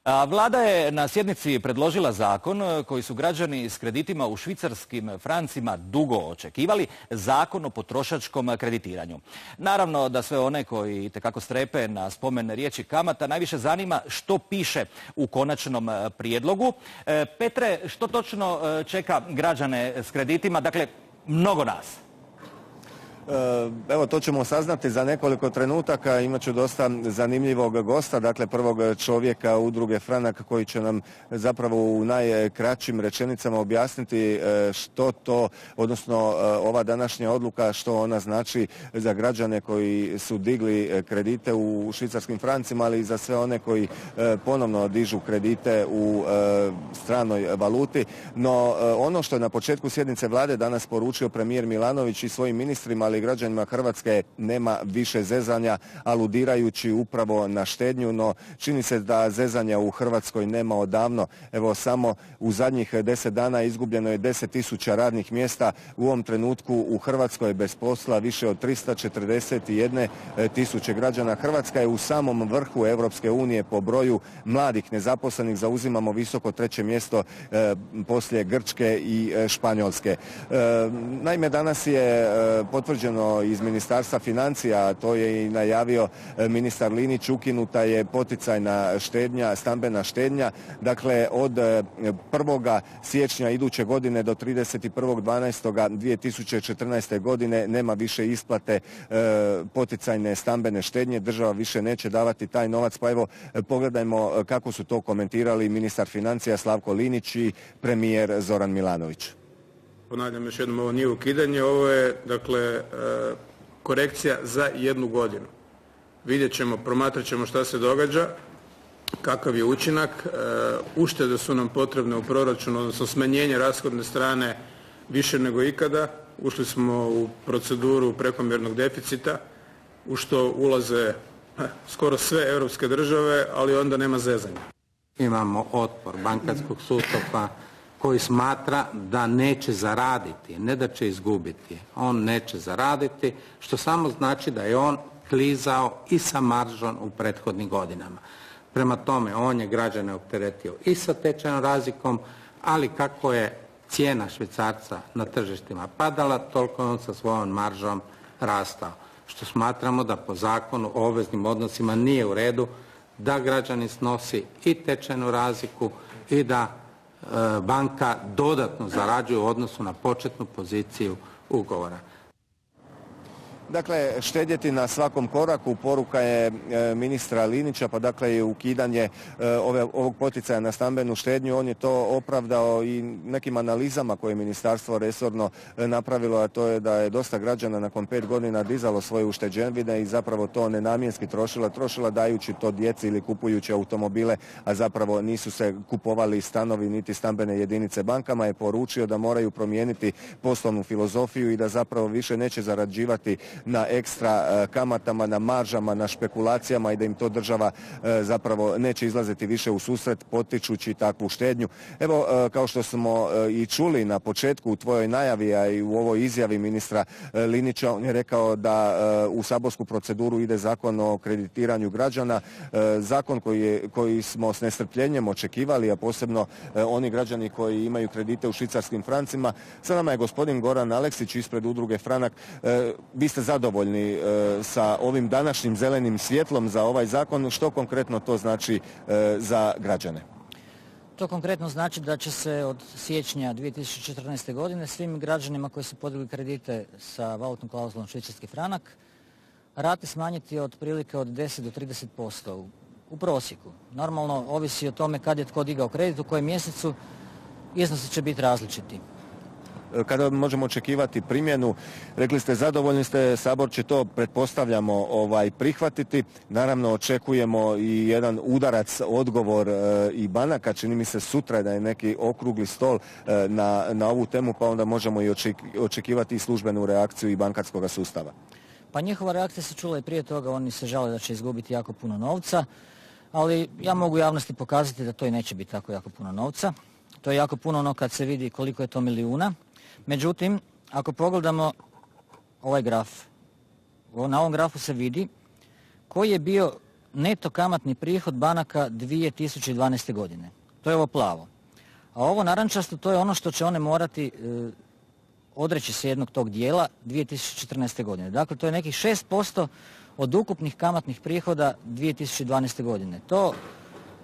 Vlada je na sjednici predložila zakon koji su građani s kreditima u švicarskim francima dugo očekivali, Zakon o potrošačkom kreditiranju. Naravno da sve one koji itekako strepe na spomen riječi kamata najviše zanima što piše u konačnom prijedlogu. Petre, što točno čeka građane s kreditima? Dakle, mnogo nas. Evo, to ćemo saznati za nekoliko trenutaka. Imat ću dosta zanimljivog gosta, dakle prvog čovjeka udruge Franak koji će nam zapravo u najkraćim rečenicama objasniti što to, odnosno ova današnja odluka, što ona znači za građane koji su digli kredite u švicarskim francima, ali i za sve one koji ponovno dižu kredite u stranoj valuti. No, ono što je na početku sjednice vlade danas poručio premijer Milanović i svojim ministrima, ali građanima Hrvatske, nema više zezanja, aludirajući upravo na štednju, no čini se da zezanja u Hrvatskoj nema odavno. Evo, samo u zadnjih 10 dana izgubljeno je 10.000 radnih mjesta. U ovom trenutku u Hrvatskoj je bez posla više od 341.000 građana. Hrvatska je u samom vrhu Europske unije po broju mladih nezaposlenih. Zauzimamo visoko 3. mjesto poslije Grčke i Španjolske. Naime, danas je potvrđeno iz Ministarstva financija, to je i najavio ministar Linić, ukinuta je poticajna štednja, stambena štednja. Dakle, od 1. siječnja iduće godine do 31.12.2014. godine nema više isplate poticajne stambene štednje. Država više neće davati taj novac. Pa evo, pogledajmo kako su to komentirali ministar financija Slavko Linić i premijer Zoran Milanović. Ponavljam još jednom, ovo nije ukidanje, ovo je dakle korekcija za 1 godinu. Vidjet ćemo, promatrat ćemo šta se događa, kakav je učinak. Uštede su nam potrebne u proračunu, odnosno smanjenje rashodne strane više nego ikada. Ušli smo u proceduru prekomjernog deficita, u što ulaze skoro sve europske države, ali onda nema zezanja. Imamo otpor bankarskog sustava koji smatra da neće zaraditi, ne da će izgubiti. On neće zaraditi, što samo znači da je on klizao i sa maržom u prethodnim godinama. Prema tome, on je građane opteretio i sa tečajnom razlikom, ali kako je cijena švicarca na tržištima padala, toliko je on sa svojom maržom rastao. Što smatramo da po zakonu o obveznim odnosima nije u redu da građani snosi i tečajnu razliku i da banka dodatno zarađuje u odnosu na početnu poziciju ugovora. Dakle, štedjeti na svakom koraku, poruka je ministra Linića, pa dakle je ukidanje ovog poticaja na stambenu štednju. On je to opravdao i nekim analizama koje je ministarstvo resorno napravilo, a to je da je dosta građana nakon 5 godina dizalo svoje ušteđevine i zapravo to nenamjenski trošila dajući to djeci ili kupujući automobile, a zapravo nisu se kupovali stanovi niti stambene jedinice. Bankama je poručio da moraju promijeniti poslovnu filozofiju i da zapravo više neće zarađivati na ekstra kamatama, na maržama, na špekulacijama i da im to država zapravo neće izlaziti više u susret potičući takvu štednju. Evo, kao što smo i čuli na početku u tvojoj najavi, a i u ovoj izjavi ministra Linića, on je rekao da u saborsku proceduru ide Zakon o kreditiranju građana, zakon koji smo s nestrpljenjem očekivali, a posebno oni građani koji imaju kredite u švicarskim francima. Sa nama je gospodin Goran Aleksić ispred udruge Franak. Vi ste zadovoljni sa ovim današnjim zelenim svjetlom za ovaj zakon. Što konkretno to znači za građane? To konkretno znači da će se od siječnja 2014. godine svim građanima koji su podigli kredite sa valutnom klauzulom švicarski franak rate smanjiti otprilike od 10 do 30% u prosjeku. Normalno, ovisi o tome kad je tko digao kredit, u kojem mjesecu, iznosi će biti različiti. Kada možemo očekivati primjenu? Rekli ste zadovoljni ste, Sabor će to, pretpostavljamo, prihvatiti. Naravno, očekujemo i jedan udarac, odgovor i banaka. Čini mi se sutra da je neki okrugli stol na ovu temu, pa onda možemo i očekivati i službenu reakciju i bankarskog sustava. Pa njihova reakcija se čula i prije toga, oni se žale da će izgubiti jako puno novca, ali ja mogu javnosti pokazati da to i neće biti tako jako puno novca. To je jako puno ono kad se vidi koliko je to milijuna. Međutim, ako pogledamo ovaj graf, na ovom grafu se vidi koji je bio neto kamatni prihod banaka 2012. godine. To je ovo plavo. A ovo narančasto, to je ono što će one morati odreći se jednog tog dijela 2014. godine. Dakle, to je nekih 6% od ukupnih kamatnih prihoda 2012. godine. To,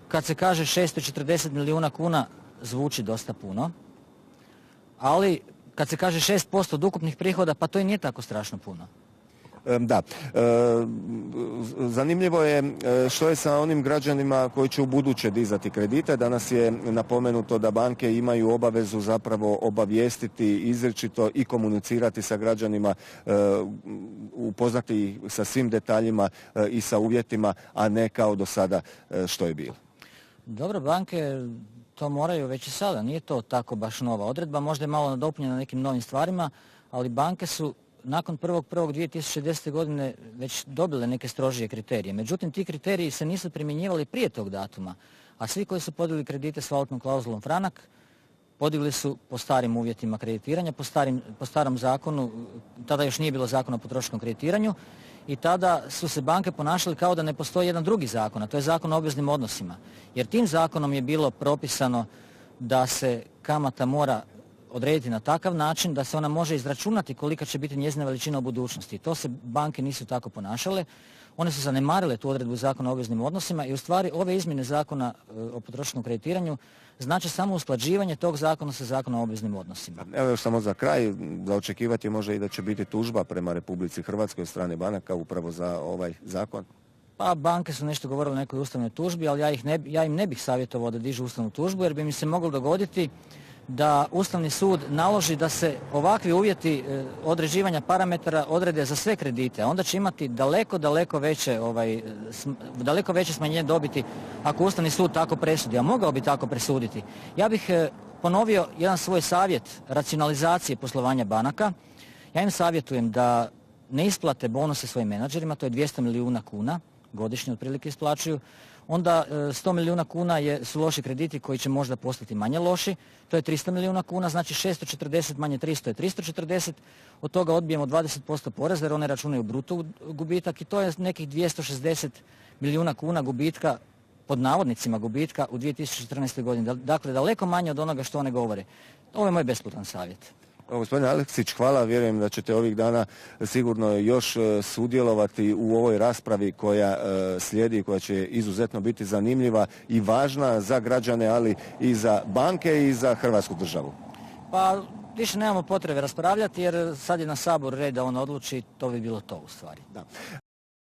kad se kaže 640 milijuna kuna, zvuči dosta puno, ali kad se kaže 6% od ukupnih prihoda, pa to i nije tako strašno puno. Da. Zanimljivo je što je sa onim građanima koji će u buduće dizati kredite. Danas je napomenuto da banke imaju obavezu zapravo obavijestiti izričito i komunicirati sa građanima, upoznati ih sa svim detaljima i sa uvjetima, a ne kao do sada što je bilo. Dobro, banke to moraju već i sada. Nije to tako baš nova odredba. Možda je malo nadopunjena nekim novim stvarima, ali banke su nakon 1.1.2010. godine već dobile neke strožije kriterije. Međutim, ti kriteriji se nisu primjenjivali prije tog datuma, a svi koji su podigli kredite s valutnom klauzulom franak podigli su po starim uvjetima kreditiranja, po starom zakonu, tada još nije bilo zakona o potrošačkom kreditiranju, i tada su se banke ponašale kao da ne postoji jedan drugi zakon, a to je zakon o obveznim odnosima. Jer tim zakonom je bilo propisano da se kamata mora odrediti na takav način da se ona može izračunati kolika će biti njezina veličina u budućnosti. To se banke nisu tako ponašale. One su zanemarile tu odredbu zakona o obveznim odnosima i u stvari ove izmjene zakona o potrošačkom kreditiranju znači samo usklađivanje tog zakona sa zakonom o obveznim odnosima. Evo još samo za kraj, za očekivati može i da će biti tužba prema Republici Hrvatskoj od strane banaka upravo za ovaj zakon. Pa banke su nešto govorile o nekoj ustavnoj tužbi, ali ja im ne bih savjetovao da dižu ustavnu tužbu jer bi mi se moglo dogoditi da Ustavni sud naloži da se ovakvi uvjeti određivanja parametara odrede za sve kredite. Onda će imati daleko veće smanjenje dobiti ako Ustavni sud tako presudi, a mogao bi tako presuditi. Ja bih ponovio jedan svoj savjet racionalizacije poslovanja banaka. Ja im savjetujem da ne isplate bonuse svojim menadžerima, to je 200 milijuna kuna godišnje otprilike isplaćuju. Onda 100 milijuna kuna su loši krediti koji će možda postati manje loši, to je 300 milijuna kuna, znači 640 manje 300 je 340, od toga odbijemo 20% poreza jer one računaju bruto gubitak i to je nekih 260 milijuna kuna gubitka, pod navodnicima gubitka u 2014. godini. Dakle, daleko manje od onoga što one govore. Ovo je moj besplatan savjet. Gospodine Aleksić, hvala. Vjerujem da ćete ovih dana sigurno još sudjelovati u ovoj raspravi koja slijedi i koja će izuzetno biti zanimljiva i važna za građane, ali i za banke i za Hrvatsku državu. Pa više nemamo potrebe raspravljati jer sad je na Saboru red da on odluči, to bi bilo to u stvari. Da.